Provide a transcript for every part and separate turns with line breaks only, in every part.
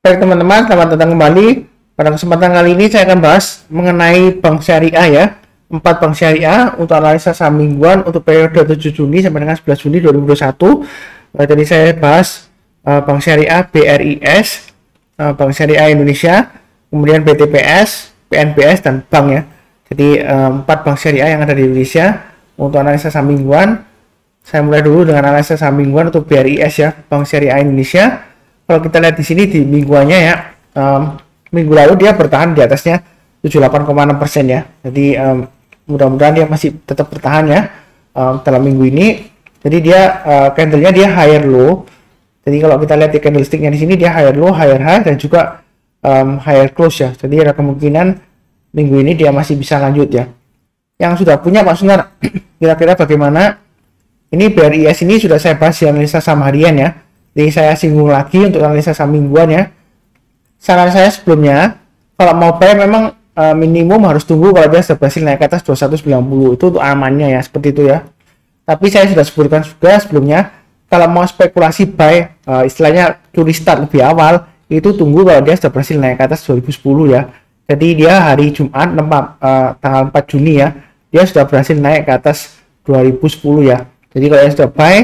Baik teman-teman, selamat datang kembali. Pada kesempatan kali ini saya akan bahas mengenai bank syariah ya. 4 bank syariah untuk analisa saham mingguan untuk periode 7 Juni sampai dengan 11 Juni 2021. Jadi saya bahas bank syariah BRIS, bank syariah Indonesia, kemudian BTPS, PNBS dan bank ya. Jadi 4 bank syariah yang ada di Indonesia untuk analisa saham mingguan. Saya mulai dulu dengan analisa saham mingguan untuk BRIS ya, Bank Syariah Indonesia. Kalau kita lihat di sini di mingguannya ya, minggu lalu dia bertahan di atasnya 78,6% ya. Jadi mudah-mudahan dia masih tetap bertahan ya dalam minggu ini. Jadi dia candlenya dia higher low. Jadi kalau kita lihat di candlesticknya di sini dia higher low, higher high dan juga higher close ya. Jadi ada kemungkinan minggu ini dia masih bisa lanjut ya. Yang sudah punya Pak Sunar, kira-kira bagaimana? Ini BRIS ini sudah saya bahas di analisa saham harian ya. Jadi saya singgung lagi untuk analisa saham mingguan ya. Saran saya sebelumnya, kalau mau buy memang minimum harus tunggu kalau dia sudah berhasil naik ke atas 2190. Itu untuk amannya ya, seperti itu ya. Tapi saya sudah sebutkan juga sebelumnya, kalau mau spekulasi buy, istilahnya curi start lebih awal, itu tunggu kalau dia sudah berhasil naik ke atas 2010 ya. Jadi dia hari Jumat tanggal 4 Juni ya, dia sudah berhasil naik ke atas 2010 ya. Jadi kalau yang sudah buy,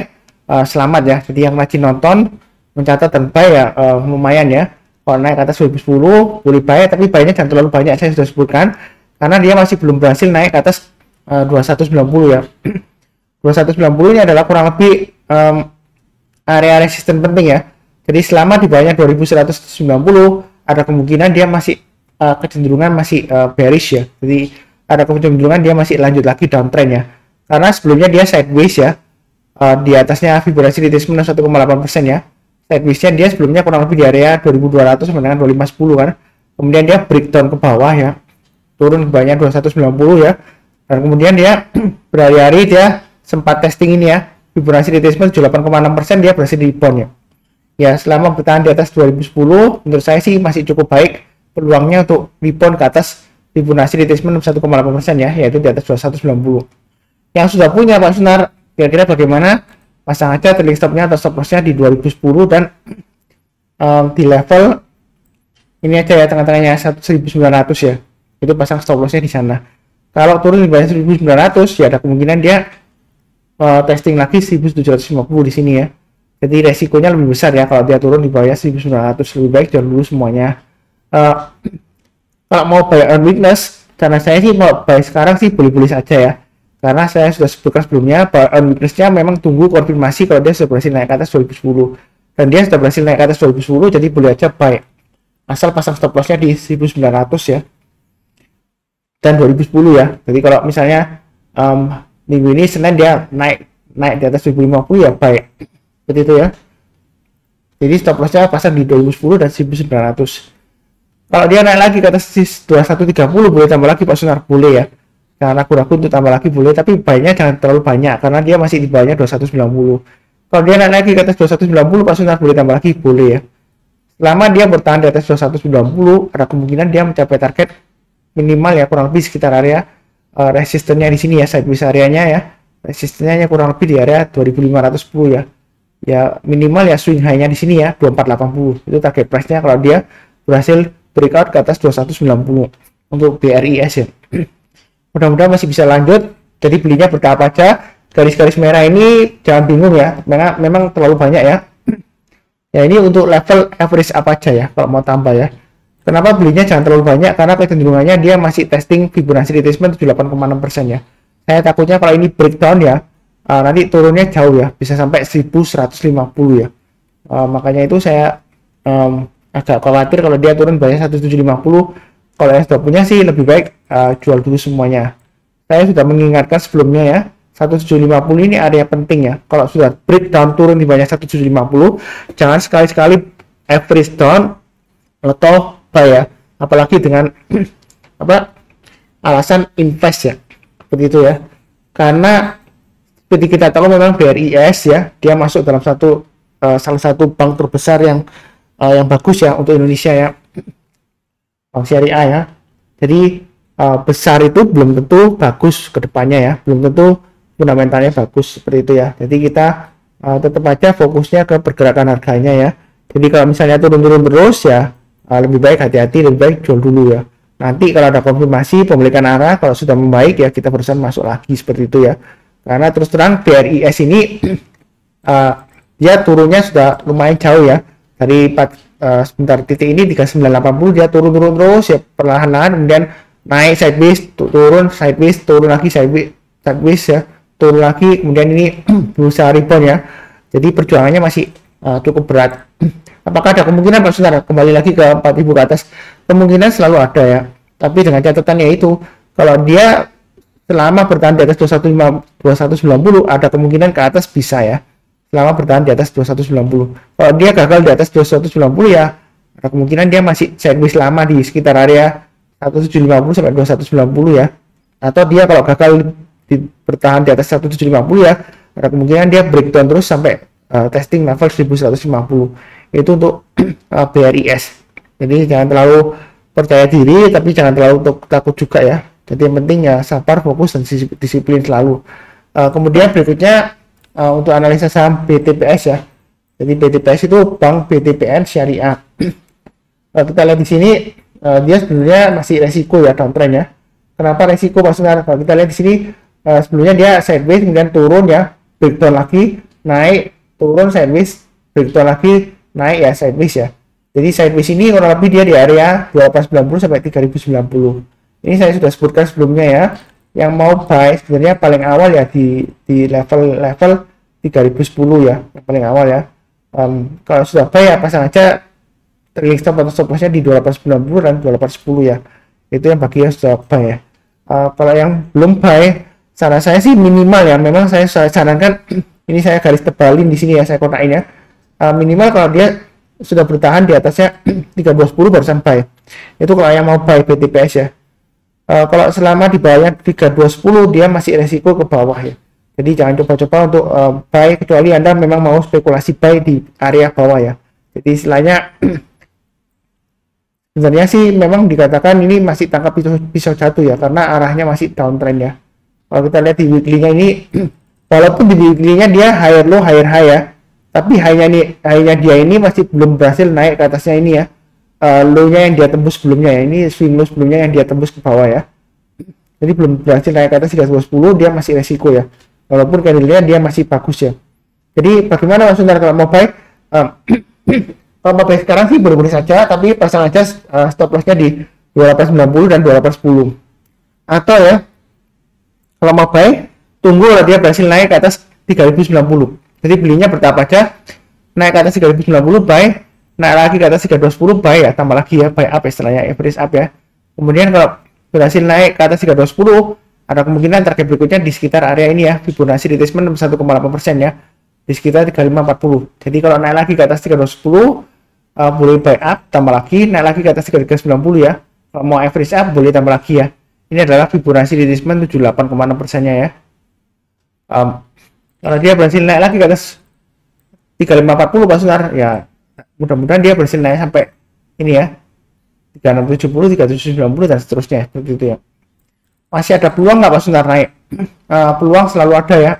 selamat ya. Jadi yang rajin nonton, mencatat dan buy ya lumayan ya. Kalau naik ke atas 2010 boleh buy, tapi buy-nya jangan terlalu banyak, saya sudah sebutkan, karena dia masih belum berhasil naik ke atas 2190 ya. 2190 ini adalah kurang lebih area resisten penting ya. Jadi selama di bawahnya 2190 ada kemungkinan dia masih kecenderungan masih bearish ya. Jadi ada kecenderungan dia masih lanjut lagi downtrend ya. Karena sebelumnya dia sideways ya. Di atasnya Fibonacci retracement 1,8% ya. Sideways-nya dia sebelumnya kurang lebih di area 2200 sampai dengan 2510 kan. Kemudian dia breakdown ke bawah ya. Turun ke bawahnya 2190 ya. Dan kemudian dia berhari-hari dia sempat testing ini ya. Fibonacci retracement 8,6% dia berhasil rebound ya. Ya, selama bertahan di atas 2010 menurut saya sih masih cukup baik peluangnya untuk rebound ke atas Fibonacci retracement 1,8% ya, yaitu di atas 2190. Yang sudah punya Pak Sunar, kira-kira bagaimana? Pasang aja trailing stopnya atau stop lossnya di 2010 dan di level ini aja ya, tengah-tengahnya 1900 ya, itu pasang stop lossnya di sana. Kalau turun di bawah 1900 ya ada kemungkinan dia testing lagi 1750 di sini ya. Jadi resikonya lebih besar ya kalau dia turun di bawah 1900. Lebih baik jangan dulu semuanya. Kalau mau buy on weakness, karena saya sih mau buy sekarang sih boleh-boleh saja ya. Karena saya sudah sebutkan sebelumnya, weakness-nya memang tunggu konfirmasi kalau dia sudah berhasil naik ke atas 2010. Dan dia sudah berhasil naik ke atas 2010, jadi boleh aja buy. Asal pasang stop loss-nya di 1900 ya. Dan 2010 ya. Jadi kalau misalnya minggu ini Senin dia naik di atas 2050 ya buy. Seperti itu ya. Jadi stop loss-nya pasang di 2010 dan 1900. Kalau dia naik lagi ke atas 2130 boleh tambah lagi Pak Sunar, boleh ya. Karena ragu-ragu untuk tambah lagi boleh, tapi buy-nya jangan terlalu banyak karena dia masih di bawahnya 2190. Kalau dia naik lagi ke atas 2190 Pak Sunar boleh tambah lagi, boleh ya. Selama dia bertahan di atas 2190 ada kemungkinan dia mencapai target minimal ya, kurang lebih sekitar area resistennya di sini ya, sideways areanya ya. Resistennya kurang lebih di area 2510 ya. Ya minimal ya swing high-nya di sini ya 2480. Itu target price-nya kalau dia berhasil breakout ke atas 2190 untuk BRIS ya. Mudah-mudahan masih bisa lanjut, jadi belinya bertahap aja. Garis-garis merah ini jangan bingung ya, memang terlalu banyak ya. Ya ini untuk level average apa aja ya kalau mau tambah ya. Kenapa belinya jangan terlalu banyak? Karena kecenderungannya dia masih testing Fibonacci retracement 78,6% ya. Saya takutnya kalau ini breakdown ya, nanti turunnya jauh ya, bisa sampai 1150 ya. Makanya itu saya agak khawatir kalau dia turun banyak 1750. Kalau yang sudah punya sih lebih baik jual dulu semuanya. Saya sudah mengingatkan sebelumnya ya, 1750 ini area penting ya. Kalau sudah breakdown turun di banyak 1750, jangan sekali-sekali average down atau buy ya. Apalagi dengan alasan invest ya. Seperti itu ya. Karena seperti kita tahu memang BRIS ya, dia masuk dalam salah satu bank terbesar yang bagus ya untuk Indonesia ya. Bank syariah ya. Jadi besar itu belum tentu bagus ke depannya ya, belum tentu fundamentalnya bagus seperti itu ya. Jadi kita tetap aja fokusnya ke pergerakan harganya ya. Jadi kalau misalnya turun-turun terus ya lebih baik hati-hati, lebih baik jual dulu ya. Nanti kalau ada konfirmasi pembalikan arah, kalau sudah membaik ya kita berusaha masuk lagi seperti itu ya. Karena terus terang BRIS ini dia turunnya sudah lumayan jauh ya. Dari sebentar titik ini 3980 dia turun-turun terus ya perlahan-lahan, kemudian naik sideways, turun lagi sideways ya, turun lagi, kemudian ini berusaha rebound ya. Jadi perjuangannya masih cukup berat. Apakah ada kemungkinan Pak Saudara kembali lagi ke 4000 ke atas? Kemungkinan selalu ada ya. Tapi dengan catatannya itu, kalau dia selama bertahan di atas 2190 ada kemungkinan ke atas bisa ya. Selama bertahan di atas 2190. Kalau dia gagal di atas 2190 ya ada kemungkinan dia masih sideways lama di sekitar area 1750 sampai 2190 ya. Atau dia kalau gagal bertahan di atas 1750 ya ada kemungkinan dia breakdown terus sampai testing level 1150. Itu untuk BRIS. Jadi jangan terlalu percaya diri, tapi jangan terlalu takut juga ya. Jadi yang penting ya sabar, fokus, dan disiplin selalu. Kemudian berikutnya untuk analisa saham BTPS ya. Jadi BTPS itu Bank BTPN Syariah. Kita lihat di sini dia sebenarnya masih resiko ya downtrend ya. Kenapa resiko Pak Saudara? Kalau kita lihat di sini sebelumnya dia sideways kemudian turun ya, breakdown lagi, naik, turun sideways, breakdown lagi, naik ya sideways ya. Jadi sideways ini kurang lebih dia di area 2890 sampai 3090. Ini saya sudah sebutkan sebelumnya ya. Yang mau buy sebenarnya paling awal ya di level 3010 ya, yang paling awal ya. Kalau sudah buy ya pasang aja trailing stop atau stop lossnya di 2890 dan 2810 ya. Itu yang bagi yang sudah buy ya. Kalau yang belum buy, saran saya sih minimal ya. Memang saya sarankan ini saya garis tebalin di sini ya, saya kotakin ya. Minimal kalau dia sudah bertahan di atasnya 3210 barusan buy. Itu kalau yang mau buy BTPS ya. Kalau selama di bawahnya 3210 dia masih resiko ke bawah ya. Jadi jangan coba-coba untuk buy kecuali Anda memang mau spekulasi buy di area bawah ya. Jadi istilahnya sebenarnya sih memang dikatakan ini masih tangkap pisau jatuh ya, karena arahnya masih downtrend ya. Kalau kita lihat di weekly-nya ini walaupun di weekly-nya dia higher low higher high ya, tapi high-nya dia ini masih belum berhasil naik ke atasnya ini ya. Low-nya yang dia tembus sebelumnya ya, ini swing low sebelumnya yang dia tembus ke bawah ya. Jadi belum berhasil naik ke atas 3210, dia masih resiko ya. Walaupun candle-nya dia masih bagus ya. Jadi bagaimana Mas Sundar kalau mau buy? Kalau mau buy sekarang sih boleh-boleh saja, tapi pasang aja stop loss-nya di 2890 dan 2810. Atau ya kalau mau buy, tunggu dia berhasil naik ke atas 3090. Jadi belinya bertahap aja, naik ke atas 3090 buy, naik lagi ke atas 3210 buy ya, tambah lagi ya, buy up istilahnya, average up ya. Kemudian kalau berhasil naik ke atas 3210, ada kemungkinan target berikutnya di sekitar area ini ya, Fibonacci retracement 1,8% ya, di sekitar 3540. Jadi kalau naik lagi ke atas 3210 boleh buy up, tambah lagi, naik lagi ke atas 3390 ya. Kalau mau average up boleh tambah lagi ya. Ini adalah Fibonacci retracement 78,6%-nya ya. Kalau dia berhasil naik lagi ke atas 3540 Pak Sunar ya, mudah-mudahan dia berhasil naik sampai ini ya 3670, 3790 dan seterusnya seperti itu ya. Masih ada peluang nggak Pak Sunar naik? Peluang selalu ada ya.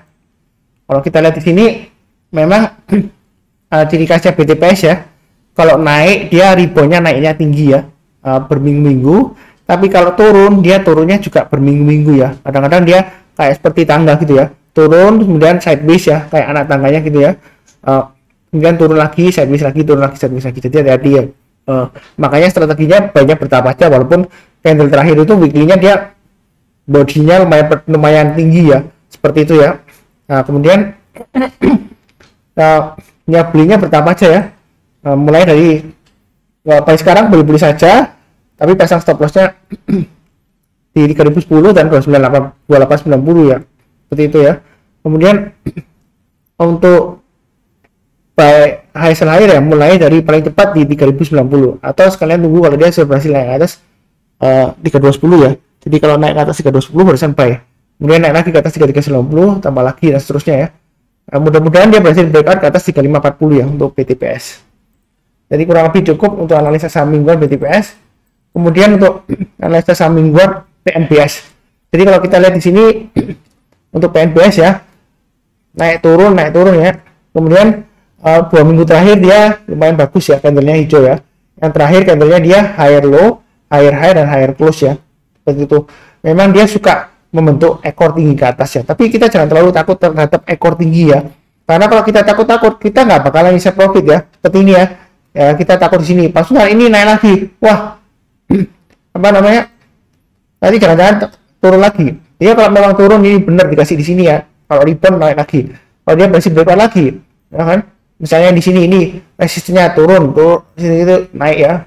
Kalau kita lihat di sini memang ciri khasnya BTPS ya, kalau naik dia reboundnya naiknya tinggi ya, berminggu-minggu. Tapi kalau turun dia turunnya juga berminggu-minggu ya. Kadang-kadang dia kayak seperti tangga gitu ya, turun kemudian sideways ya, kayak anak tangganya gitu ya. Kemudian turun lagi, sideways lagi, turun lagi, sideways lagi. Jadi hati-hati ya. Makanya strateginya banyak bertahap aja, walaupun candle terakhir itu weekly-nya dia bodinya lumayan tinggi ya, seperti itu ya. Nah, kemudian ya belinya bertahap aja ya. Mulai dari paling sekarang beli saja, tapi pasang stop loss-nya di 3010 dan 2890 ya. Seperti itu ya. Kemudian untuk buy high sell higher ya, mulai dari paling cepat di 3090 atau sekalian tunggu kalau dia sudah berhasil naik ke atas 3210 ya. Jadi kalau naik ke atas 3210 barusan buy. Kemudian naik lagi ke atas 3390, tambah lagi dan seterusnya ya. Mudah-mudahan dia berhasil breakout ke atas 3540 ya untuk BTPS. Jadi kurang lebih cukup untuk analisa saham mingguan BTPS. Kemudian untuk analisa saham mingguan PNBS. Jadi kalau kita lihat di sini untuk PNBS ya, naik turun ya. Kemudian 2 minggu terakhir dia lumayan bagus ya, candlenya hijau ya. Yang terakhir candlenya dia higher low, higher high, dan higher close ya, seperti itu. Memang dia suka membentuk ekor tinggi ke atas ya, tapi kita jangan terlalu takut terhadap ekor tinggi ya, karena kalau kita takut kita nggak bakalan bisa profit ya, seperti ini ya. Kita takut di sini, pas ini naik lagi, wah apa namanya, nanti jangan-jangan turun lagi. Dia kalau memang turun ini benar dikasih di sini ya, kalau rebound naik lagi, kalau dia masih breakout lagi ya kan, misalnya di sini ini resistennya turun sini itu naik ya,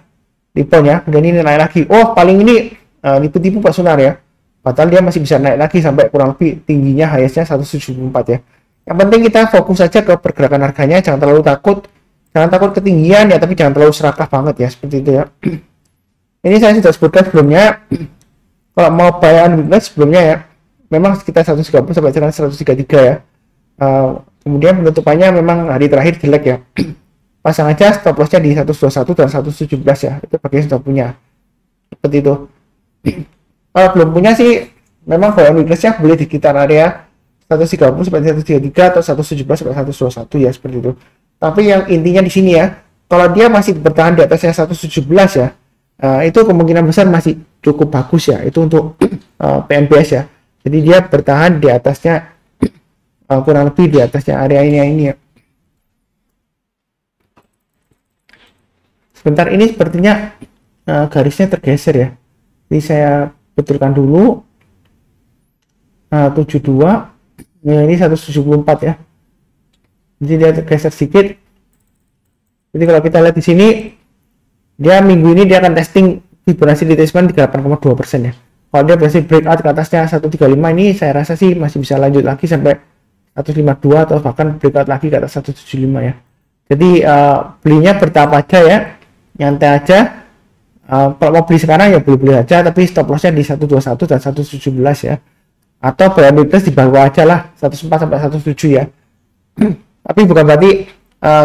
rebound ya, dan ini naik lagi, oh paling ini tipu-tipu Pak Sunar ya, padahal dia masih bisa naik lagi sampai kurang lebih tingginya highest-nya 174 ya. Yang penting kita fokus saja ke pergerakan harganya, jangan terlalu takut, jangan takut ketinggian ya, tapi jangan terlalu serakah banget ya, seperti itu ya. Ini saya sudah sebutkan sebelumnya, kalau mau buy on weakness sebelumnya ya, memang sekitar 130 sampai 133 ya. Kemudian penutupannya memang hari terakhir jelek ya. Pasang aja stop lossnya di 121 dan 117 ya, itu bagi yang sudah punya, seperti itu. Kalau belum punya sih, memang buy on weakness-nya boleh di sekitar area 130 sampai 133 atau 117 sampai 121 ya, seperti itu. Tapi yang intinya di sini ya, kalau dia masih bertahan di atasnya 117 ya, itu kemungkinan besar masih cukup bagus ya, itu untuk PNBS ya. Jadi dia bertahan di atasnya, kurang lebih di atasnya area ini ya. Sebentar, ini sepertinya garisnya tergeser ya, jadi saya betulkan dulu. 72 ya, ini 174 ya, jadi dia tergeser sedikit. Jadi kalau kita lihat di sini, dia minggu ini dia akan testing Fibonacci retracement 38,2% ya. Kalau dia berhasil breakout ke atasnya 135, ini saya rasa sih masih bisa lanjut lagi sampai 152 atau bahkan breakout lagi ke atas 175 ya. Jadi belinya bertahap aja ya, nyantai aja. Kalau mau beli sekarang ya beli aja, tapi stop lossnya di 121 dan 117 ya. Atau buy on weakness di bawah aja lah, 104 sampai 107 ya. Tapi bukan berarti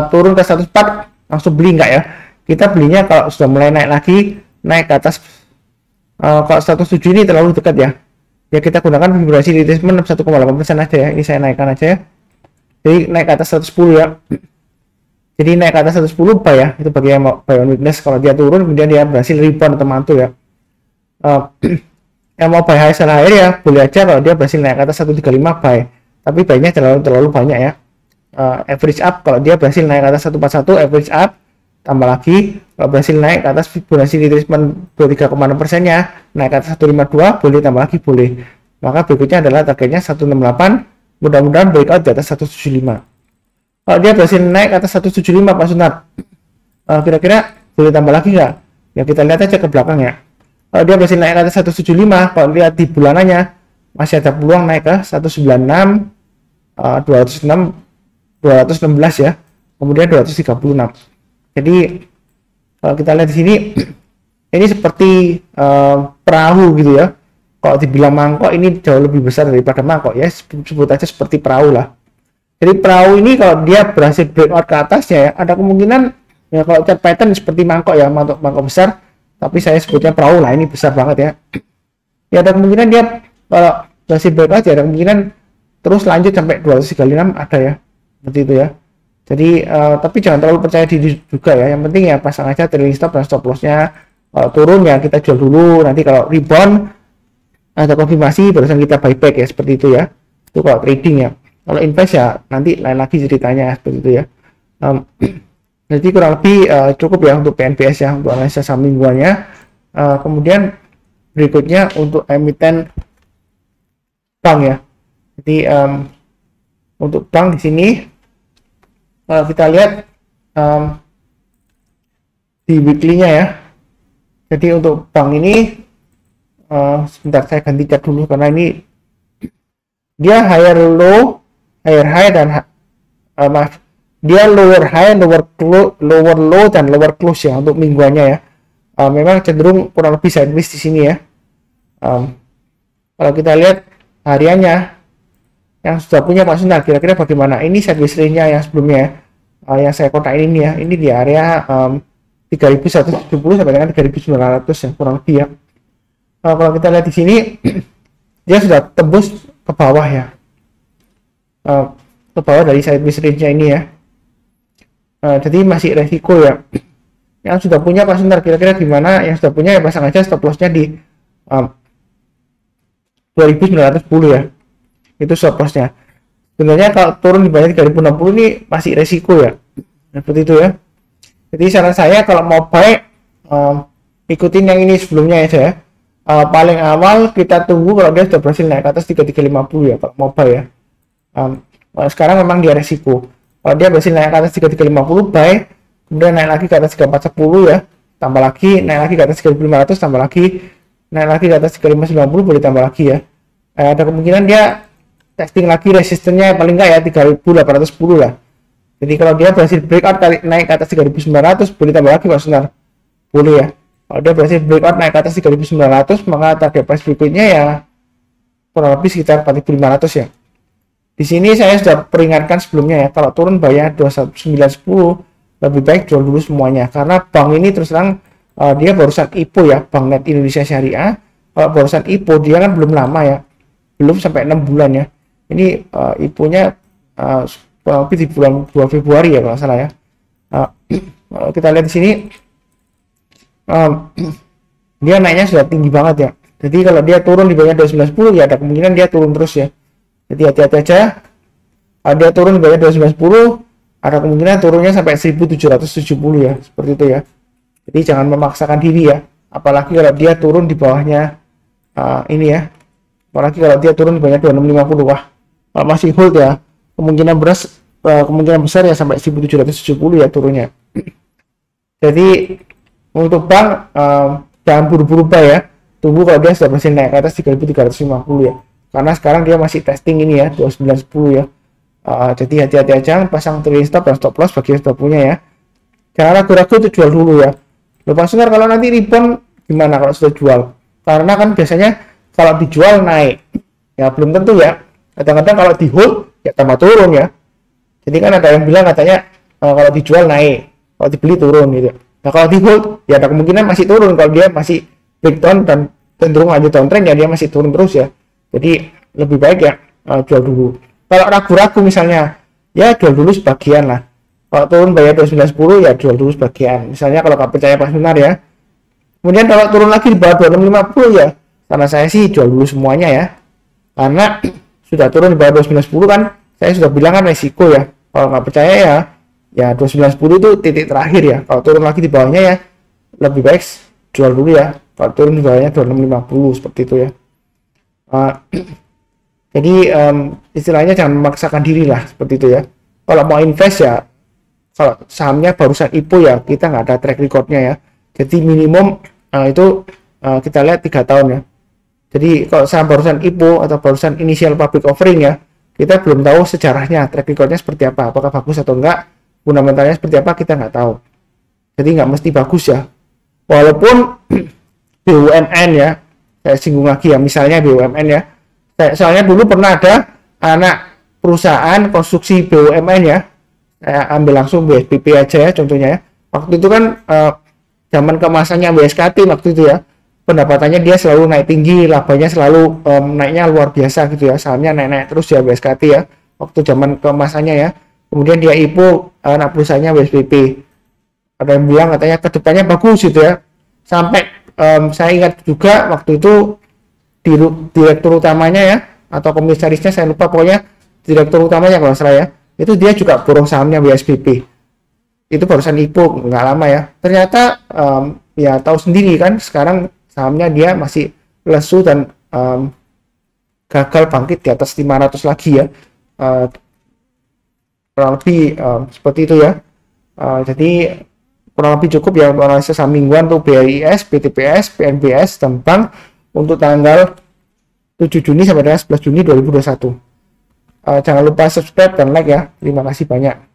turun ke 104 langsung beli, enggak ya. Kita belinya kalau sudah mulai naik lagi, naik ke atas. Kalau 107 ini terlalu dekat ya, ya kita gunakan Fibonacci retracement 1,8% aja ya. Ini saya naikkan aja ya, jadi naik ke atas 110 ya. Jadi naik ke atas 110 buy ya, itu bagi yang mau buy on weakness. Kalau dia turun kemudian dia berhasil rebound atau mantul ya, yang mau buy high sell higher ya boleh aja. Kalau dia berhasil naik ke atas 135 buy, tapi buy-nya terlalu banyak ya. Average up, kalau dia berhasil naik ke atas 141 average up, tambah lagi. Kalau berhasil naik ke atas Fibonacci retracement 23,6% nya, naik ke atas 152 boleh, tambah lagi boleh. Maka berikutnya adalah targetnya 168, mudah-mudahan breakout di atas 175. Kalau dia berhasil naik ke atas 175 Pak Sunar, kira-kira boleh tambah lagi nggak? Ya kita lihat aja ke belakang ya. Kalau dia berhasil naik ke atas 175, kalau lihat di bulanannya masih ada peluang naik ke 196, 206, 216 ya, kemudian 236. Jadi kalau kita lihat di sini, ini seperti perahu gitu ya. Kalau dibilang mangkok, ini jauh lebih besar daripada mangkok ya, sebut aja seperti perahu lah. Jadi perahu ini kalau dia berhasil breakout ke atasnya ya, ada kemungkinan ya, kalau chart pattern seperti mangkok ya, mangkok besar, tapi saya sebutnya perahu lah, ini besar banget ya. Ya ada kemungkinan dia kalau berhasil breakout ya, ada kemungkinan terus lanjut sampai 236 ada ya, seperti itu ya. Jadi tapi jangan terlalu percaya diri juga ya, yang penting ya pasang aja trailing stop dan stop lossnya. Kalau turun ya kita jual dulu, nanti kalau rebound ada konfirmasi barusan kita buyback ya, seperti itu ya. Itu kalau trading ya. Kalau invest ya nanti lain lagi ceritanya, seperti itu ya. Jadi kurang lebih cukup ya untuk PNBS ya, untuk analisa saham mingguannya. Kemudian berikutnya untuk emiten bank ya. Jadi untuk bank di sini kalau kita lihat di weekly-nya ya. Jadi untuk bank ini sebentar saya ganti chart dulu karena ini dia higher low, higher high dan maaf, dia lower high, lower low dan lower close ya untuk mingguannya ya. Memang cenderung kurang lebih sideways di sini ya. Kalau kita lihat hariannya yang sudah punya Pak Sunar, kira-kira bagaimana? Ini sideways range-nya yang sebelumnya ya, yang saya kotak ini ya, ini di area 3170 sampai dengan 3900 ya, kurang lebih ya. Kalau kita lihat di sini dia sudah tembus ke bawah ya, ke bawah dari sideways range-nya ini ya. Jadi masih resiko ya. Yang sudah punya pasang kira-kira gimana? Yang sudah punya ya pasang aja stop lossnya di 2910 ya. Itu stop lossnya. Sebenarnya kalau turun di bawah 3060 ini masih resiko ya. Seperti itu ya. Jadi saran saya kalau mau buy ikutin yang ini sebelumnya ya saya. Paling awal kita tunggu kalau dia sudah berhasil naik ke atas 3350 ya kalau mau buy ya. Sekarang memang dia resiko. Kalau dia berhasil naik ke atas 3350 buy, kemudian naik lagi ke atas 3410 ya, tambah lagi, naik lagi ke atas 3500 tambah lagi, naik lagi ke atas 3590 boleh tambah lagi ya. Ada kemungkinan dia testing lagi resistennya paling enggak ya 3810 lah. Jadi kalau dia berhasil breakout kali naik ke atas 3900 boleh tambah lagi Pak Sunar. Boleh ya. Kalau dia berhasil breakout naik ke atas 3900 maka target price berikutnya ya kurang lebih sekitar 4500 ya. Di sini saya sudah peringatkan sebelumnya ya, kalau turun bayar 21910 lebih baik jual dulu semuanya karena bank ini terus terang dia barusan IPO ya, Bank Net Indonesia Syariah. Kalau barusan IPO dia kan belum lama ya, belum sampai 6 bulan ya. Ini IPO-nya lebih di bulan 2 Februari ya kalau salah ya. Kita lihat di sini dia naiknya sudah tinggi banget ya. Jadi kalau dia turun di bawah 2910 ya ada kemungkinan dia turun terus ya. Jadi hati-hati aja. Dia turun di bawah 2910 ada kemungkinan turunnya sampai 1770 ya, seperti itu ya. Jadi jangan memaksakan diri ya, apalagi kalau dia turun di bawahnya ini ya, apalagi kalau dia turun di bawahnya 2650. Wah, kalau masih hold ya, kemungkinan besar ya sampai 1770 ya turunnya. Jadi untuk bank jangan buru-buru buy ya, tunggu kalau dia sudah berhasil naik ke atas 3350 ya, karena sekarang dia masih testing ini ya 2910 ya. Jadi hati-hati aja pasang trailing stop dan stop loss bagi yang sudah punya ya. Jangan ragu-ragu untuk jual dulu ya. Lepas Sunar kalau nanti rebound gimana kalau sudah jual? Karena kan biasanya kalau dijual naik ya belum tentu ya. Kadang-kadang kalau di hold ya tambah turun ya. Jadi kan ada yang bilang katanya kalau dijual naik, kalau dibeli turun gitu. Nah kalau di hold ya ada kemungkinan masih turun kalau dia masih breakdown dan cenderung lanjut downtrend ya dia masih turun terus ya. Jadi lebih baik ya jual dulu. Kalau ragu-ragu misalnya ya jual dulu sebagian lah. Kalau turun bayar 2910 ya jual dulu sebagian. Misalnya kalau nggak percaya Pak Sunar ya. Kemudian kalau turun lagi di bawah 2650 ya, karena saya sih jual dulu semuanya ya. Karena sudah turun di bawah 2910 kan, saya sudah bilang kan resiko ya. Kalau nggak percaya ya 2910 itu titik terakhir ya. Kalau turun lagi di bawahnya ya lebih baik jual dulu ya. Kalau turun di bawahnya 2650 seperti itu ya. Jadi istilahnya jangan memaksakan diri lah seperti itu ya. Kalau mau invest ya, kalau sahamnya barusan IPO ya kita nggak ada track recordnya ya. Jadi minimum itu kita lihat 3 tahun ya. Jadi kalau saham barusan IPO atau barusan initial public offering ya, kita belum tahu sejarahnya, track recordnya seperti apa, apakah bagus atau enggak, fundamentalnya seperti apa kita nggak tahu. Jadi nggak mesti bagus ya. Walaupun BUMN ya, saya singgung lagi ya, misalnya BUMN ya. Soalnya dulu pernah ada anak perusahaan konstruksi BUMN ya, saya ambil langsung BSPP aja ya contohnya ya. Waktu itu kan zaman kemasannya WSKT waktu itu ya, pendapatannya dia selalu naik tinggi, labanya selalu naiknya luar biasa gitu ya, sahamnya naik-naik terus ya WSKT ya, waktu zaman kemasannya ya. Kemudian dia IPO anak perusahaannya WSPP, ada yang bilang katanya kedepannya bagus gitu ya, sampai saya ingat juga waktu itu direktur utamanya ya atau komisarisnya saya lupa, pokoknya direktur utamanya kalau salah ya, itu dia juga borong sahamnya WSPP. Itu barusan IPO nggak lama ya, ternyata ya tahu sendiri kan sekarang sahamnya dia masih lesu dan gagal bangkit di atas 500 lagi ya, kurang lebih seperti itu ya. Jadi kurang lebih cukup ya analisa saham mingguan untuk BRIS, BTPS, PNBS, dan bank untuk tanggal 7 Juni sampai dengan 11 Juni 2021. Jangan lupa subscribe dan like ya. Terima kasih banyak.